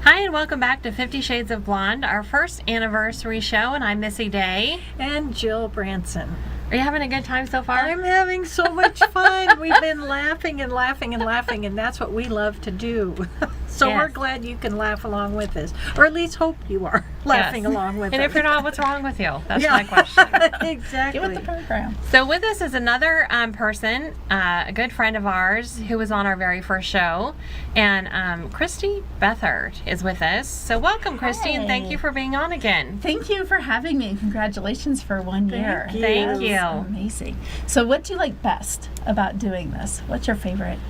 Hi, and welcome back to 50 Shades of Blonde, our first anniversary show, and I'm Missy Day. And Jill Branson. Are you having a good time so far? I'm having so much fun. We've been laughing and laughing and laughing, and that's what we love to do. So Yes. we're glad you can laugh along with us, or at least hope you are laughing Yes. along with And us. if you're not, what's wrong with you? That's Yeah. my question. Exactly. Get with the program. So with us is another person, a good friend of ours who was on our very first show, and Christy Bethard is with us. So welcome, Christy, and thank Hi. you for being on again. Thank you for having me. Congratulations for 1 year. you. Thank That's you. amazing. So what do you like best about doing this? What's your favorite?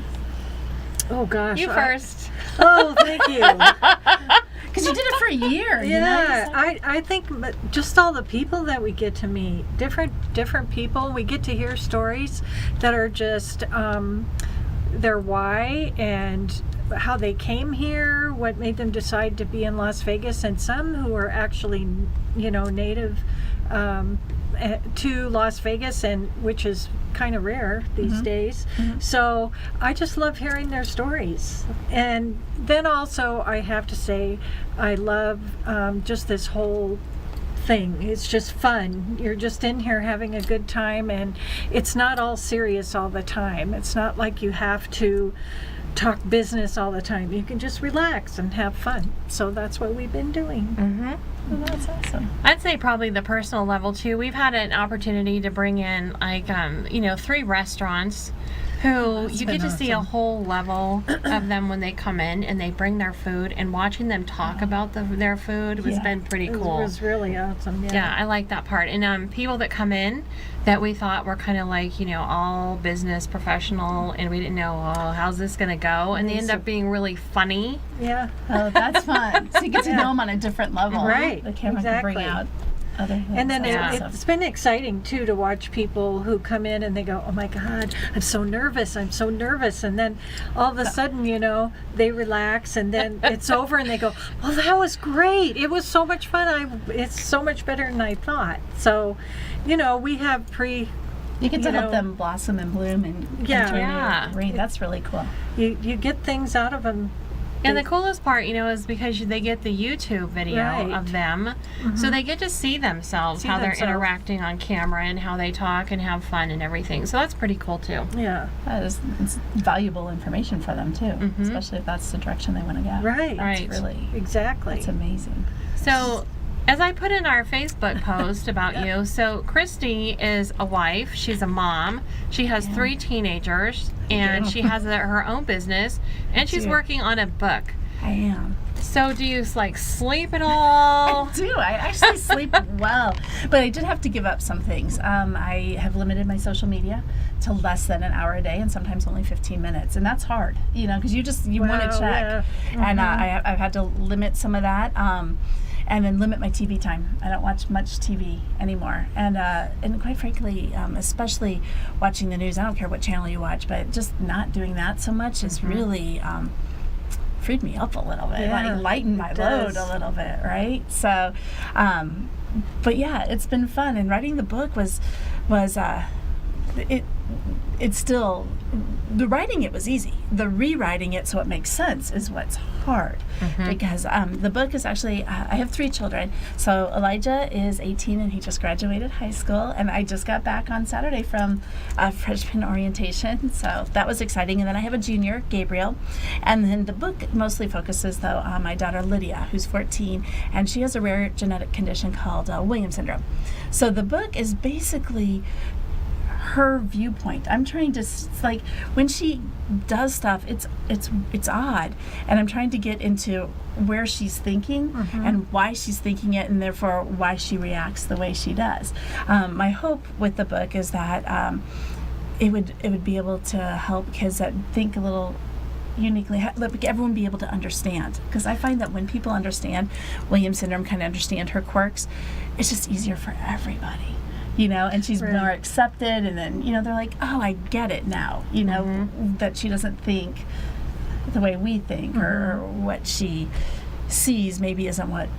Oh gosh. You first. Oh, thank you. Because you did it for a year. Yeah, I think just all the people that we get to meet, different people. We get to hear stories that are just their why and how they came here, what made them decide to be in Las Vegas, and some who are actually, native to Las Vegas, and which is kind of rare these days. So I just love hearing their stories. And then also I have to say I love just this whole thing. It's just fun. You're just in here having a good time, and it's not all serious all the time. It's not like you have to talk business all the time. You can just relax and have fun. So that's what we've been doing. Mm-hmm. Well, that's awesome. I'd say probably the personal level too. We've had an opportunity to bring in 3 restaurants who That's you get been to see a awesome. whole level of them when they come in and they bring their food, and watching them talk about their food has Yeah. been pretty It cool. was really awesome. Yeah, I like that part. And people that come in that we thought were kind of like, all business professional, and we didn't know, how's this going to go? And they end up being really funny. Yeah. Oh, that's fun. So you get to Yeah. know them on a different level. Right, The camera can bring exactly. out other things. And then Yeah. it's been exciting too to watch people who come in and they go, "Oh my God, I'm so nervous! I'm so nervous!" And then all of a sudden, they relax, and then it's over, and they go, "Well, that was great! It was so much fun! It's so much better than I thought." So, we have you get to you help know- them blossom and bloom and Yeah. enter a new Yeah. reign. That's really cool. you get things out of them. And the coolest part, is because they get the YouTube video Right. of them. So they get to see themselves, See how they're themselves. interacting on camera and how they talk and have fun and everything. So that's pretty cool too. Yeah. It's valuable information for them too, especially if that's the direction they want to go. Right. Right. It's really, Exactly. it's amazing. So, as I put in our Facebook post about you, so Christy is a wife, she's a mom, she has 3 teenagers, and she has her own business, and she's do. working on a book. I am. So, do you sleep at all? I do. I actually sleep well, but I did have to give up some things. I have limited my social media to less than an hour a day, and sometimes only 15 minutes, and that's hard, because you want Wow, to check, yeah. and I've had to limit some of that. And then limit my TV time. I don't watch much TV anymore, and quite frankly, especially watching the news. I don't care what channel you watch, but just not doing that so much has really freed me up a little bit, Yeah, like lightened my it load does. a little bit, right? So, but yeah, it's been fun, and writing the book was it's still, the writing it was easy. The rewriting it so it makes sense is what's hard, because the book is actually, I have 3 children. So Elijah is 18 and he just graduated high school, and I just got back on Saturday from freshman orientation, so that was exciting. And then I have a junior, Gabriel, and then the book mostly focuses though on my daughter Lydia, who's 14, and she has a rare genetic condition called Williams syndrome. So the book is basically her viewpoint. I'm trying to like, when she does stuff, it's odd, and I'm trying to get into where she's thinking and why she's thinking it, and therefore why she reacts the way she does. My hope with the book is that it would be able to help kids that think a little uniquely, let everyone be able to understand, because I find that when people understand Williams syndrome, kind of understand her quirks, it's just easier for everybody. And she's Right. more accepted, and then, they're like, oh, I get it now, that she doesn't think the way we think, or what she sees maybe isn't what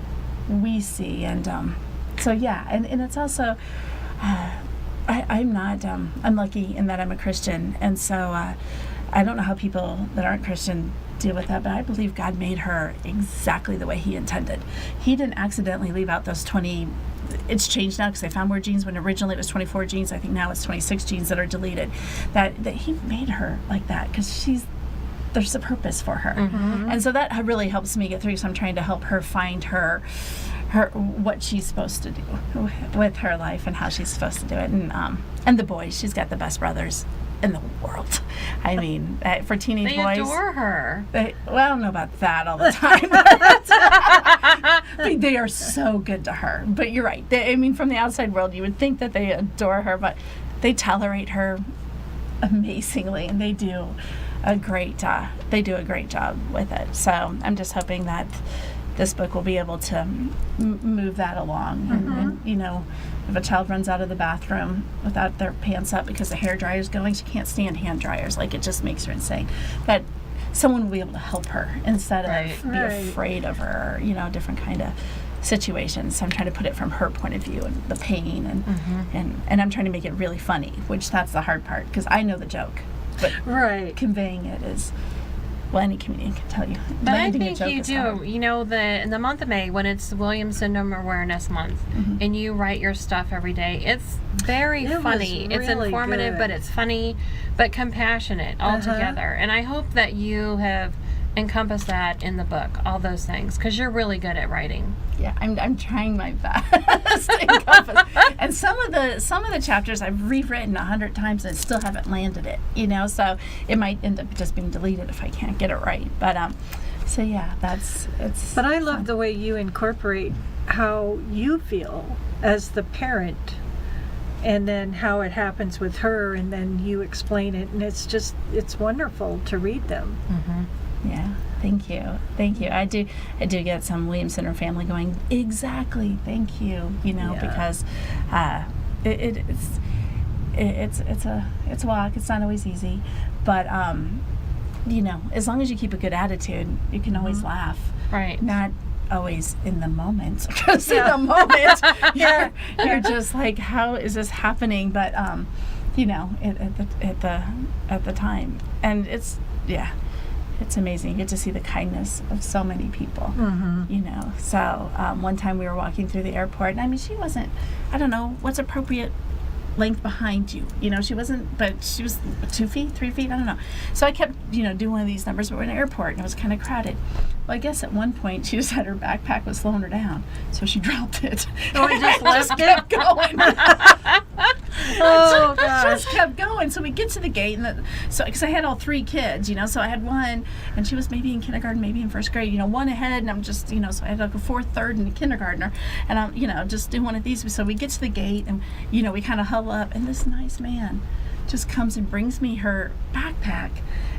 we see. And so, yeah, and it's also, I'm not, I'm lucky in that I'm a Christian, and so I don't know how people that aren't Christian deal with that. But I believe God made her exactly the way He intended. He didn't accidentally leave out those 20. It's changed now because they found more genes when originally it was 24 genes. I think now it's 26 genes that are deleted. That He made her like that because there's a purpose for her. And so that really helps me get through. So I'm trying to help her find her what she's supposed to do with her life and how she's supposed to do it. And the boys, she's got the best brothers in the world. I mean, for teenage They boys, adore her. well, I don't know about that all the time. But they are so good to her. But you're right. I mean, from the outside world, you would think that they adore her, but they tolerate her amazingly, and they do a great job with it. So I'm just hoping that this book will be able to move that along. And, you know, if a child runs out of the bathroom without their pants up because the hair dryer is going, she can't stand hand dryers. Like, it just makes her insane. That someone will be able to help her instead of be afraid of her, you know, different kind of situations. So I'm trying to put it from her point of view and the pain, and I'm trying to make it really funny, which that's the hard part because I know the joke, but conveying it is, well, any comedian can tell you. But I think you do. You know, in the month of May, when it's Williams Syndrome Awareness Month, and you write your stuff every day, it's very funny. It's informative, but it's funny, but compassionate altogether. And I hope that you have encompassed that in the book, all those things, because you're really good at writing. Yeah, I'm trying my best to encompass. And some of the chapters I've rewritten 100 times and still haven't landed it, you know, so it might end up just being deleted if I can't get it right. But so yeah, it's But I love the way you incorporate how you feel as the parent, and then how it happens with her, and then you explain it, and it's wonderful to read them. Yeah, thank you. I do get some Williams Center family going, exactly, thank you, you know, because it's a walk. It's not always easy, but you know, as long as you keep a good attitude, you can always laugh. Right. Not always in the moment, because in the moment you're just like, how is this happening? But you know, at the time, and it's amazing. You get to see the kindness of so many people, you know. So one time we were walking through the airport, and I mean, she wasn't, I don't know what's appropriate length behind you, you know, she wasn't, but she was 2 feet, 3 feet, I don't know. So I kept, you know, doing one of these numbers, but we're in an airport and it was kind of crowded. Well, I guess at one point she just had her backpack was slowing her down, so she dropped it. Oh, we just left kept going. Oh, gosh. Just kept going. So we get to the gate, and because I had all 3 kids, you know, so I had one, and she was maybe in kindergarten, maybe in first grade, you know, one ahead, and I'm just, you know, so I had like a 4th, 3rd, and a kindergartner, and I'm, you know, just doing one of these. So we get to the gate, and, you know, we kind of huddle up, and this nice man just comes and brings me her backpack.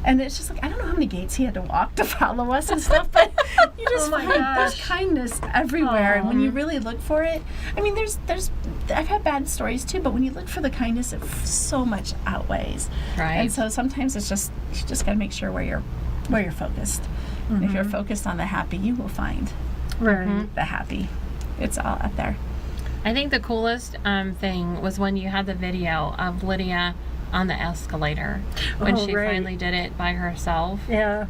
And it's just like, I don't know how many gates he had to walk to follow us and stuff, but you just find there's kindness everywhere. And when you really look for it, I mean, there's I've had bad stories too, but when you look for the kindness, it so much outweighs. Right. And so sometimes it's just, you just got to make sure where you're focused. And if you're focused on the happy, you will find the happy. It's all up there. I think the coolest thing was when you had the video of Lydia on the escalator when she finally did it by herself. Yeah,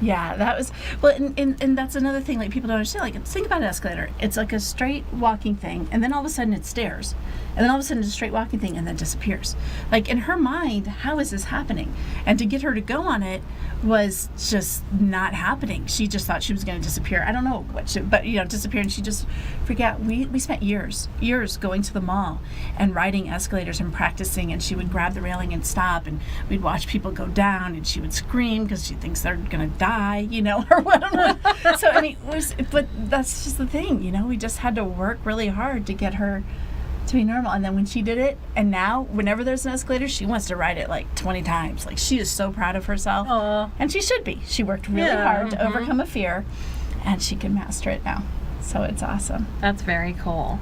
that was, well, and that's another thing, like, people don't understand. Like, think about an escalator. It's like a straight walking thing, and then all of a sudden it's stairs. And then all of a sudden it's a straight walking thing, and then disappears. Like, in her mind, how is this happening? And to get her to go on it was just not happening. She just thought she was going to disappear. I don't know but, you know, disappear, and she just forgot. We spent years going to the mall and riding escalators and practicing, and she would grab the railing and stop, and we'd watch people go down, and she would scream because she thinks they're going to die, you know, or whatever. So, I mean, but that's just the thing, you know, we just had to work really hard to get her to be normal. And then when she did it, and now whenever there's an escalator, she wants to ride it like 20 times. Like, she is so proud of herself. And she should be. She worked really hard to overcome a fear, and she can master it now. So it's awesome. That's very cool.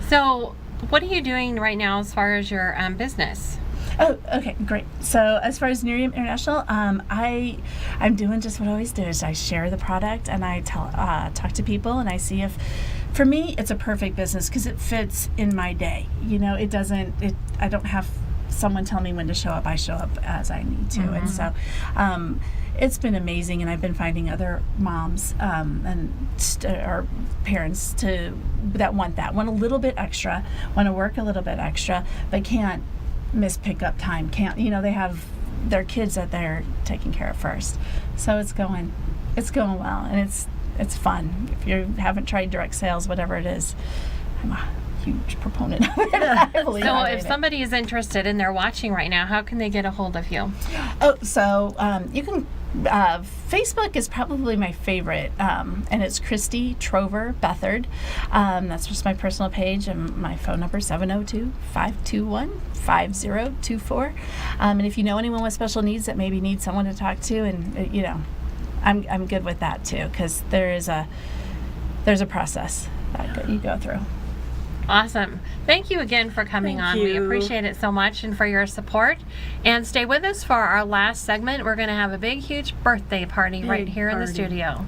So what are you doing right now as far as your business? Oh, okay, great. So as far as Nerium International, I'm doing just what I always do. Is I share the product, and I talk to people, and I see if, for me, it's a perfect business because it fits in my day. You know, I don't have someone tell me when to show up. I show up as I need to. And so it's been amazing, and I've been finding other moms or parents that want a little bit extra, want to work a little bit extra, but can't miss pickup time. They have their kids that they're taking care of first. So it's going well, and it's fun. If you haven't tried direct sales, whatever it is, I'm a huge proponent of it. I believe So in if it. somebody is interested and they're watching right now, how can they get a hold of you? Oh, so you can. Facebook is probably my favorite, and it's Christy Trover Bethard. That's just my personal page, and my phone number is 702-521-5024. And if you know anyone with special needs that maybe needs someone to talk to, and I'm good with that too, because there's a process that you go through. Awesome. Thank you again for coming Thank on. We you. appreciate it so much, and for your support. And stay with us for our last segment. We're going to have a big, huge birthday party right Big here in the party. studio.